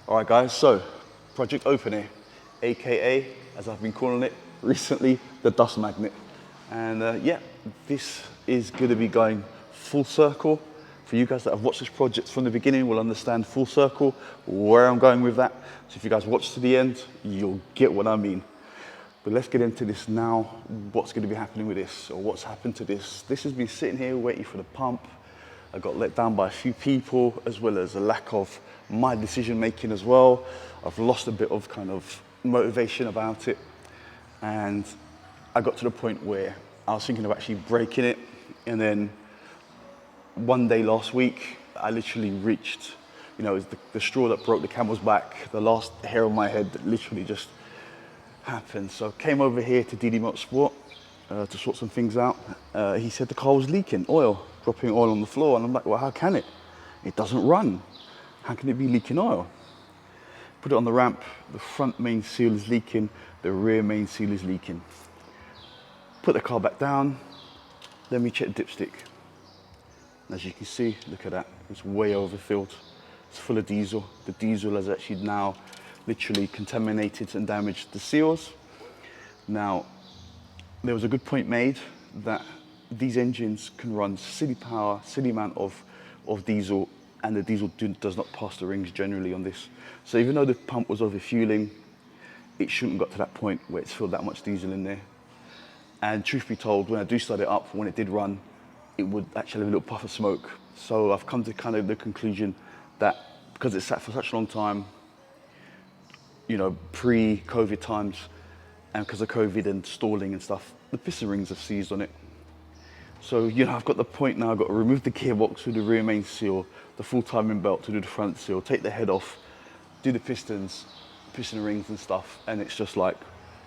All right, guys, so Project Open, AKA, as I've been calling it recently, the dust magnet. And yeah, this is gonna be going full circle. For you guys that have watched this project from the beginning will understand full circle, where I'm going with that. So if you guys watch to the end, you'll get what I mean. But let's get into this now. What's gonna be happening with this, or what's happened to this? This has been sitting here waiting for the pump. I got let down by a few people, as well as a lack of my decision making as well. I've lost a bit of kind of motivation about it. And I got to the point where I was thinking of actually breaking it. And then one day last week, I literally reached, you know, it was the straw that broke the camel's back, the last hair on my head that literally just happened. So I came over here to DD Motorsport to sort some things out. He said the car was leaking oil, dropping oil on the floor. And I'm like, well, how can it? It doesn't run. How can it be leaking oil? Put it on the ramp, the front main seal is leaking, the rear main seal is leaking. Put the car back down, let me check the dipstick. As you can see, look at that, it's way overfilled. It's full of diesel. The diesel has actually now literally contaminated and damaged the seals. Now, there was a good point made that these engines can run silly power, silly amount of diesel, and the diesel does not pass the rings generally on this. So even though the pump was overfueling, it shouldn't have got to that point where it's filled that much diesel in there. And truth be told, when I do start it up, when it did run, it would actually have a little puff of smoke. So I've come to kind of the conclusion that because it sat for such a long time, you know, pre-COVID times, and because of COVID and stalling and stuff, the piston rings have seized on it. So, you know, I've got the point now, I've got to remove the gearbox with the rear main seal, the full timing belt to do the front seal, take the head off, do the piston rings and stuff, and it's just like,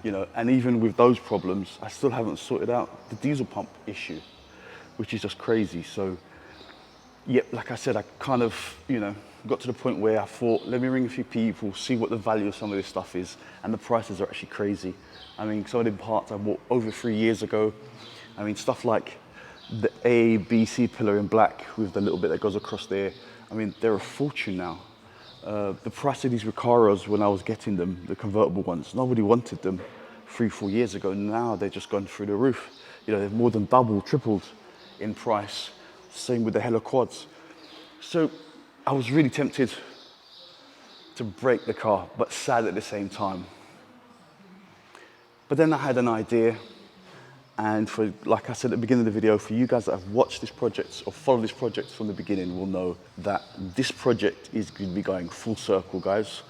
you know, and even with those problems, I still haven't sorted out the diesel pump issue, which is just crazy. So, yeah, like I said, I kind of, you know, got to the point where I thought, let me ring a few people, see what the value of some of this stuff is, and the prices are actually crazy. I mean, some of the parts I bought over 3 years ago, I mean, stuff like the A, B, C pillar in black with the little bit that goes across there, I mean, they're a fortune now. The price of these Recaros when I was getting them, the convertible ones, nobody wanted them 3-4 years ago. Now they're just gone through the roof. You know, they've more than doubled, tripled in price. Same with the Hella quads. So I was really tempted to break the car, but sad at the same time. But then I had an idea. And for, like I said at the beginning of the video, for you guys that have watched this project or followed this project from the beginning will know that this project is going to be going full circle, guys.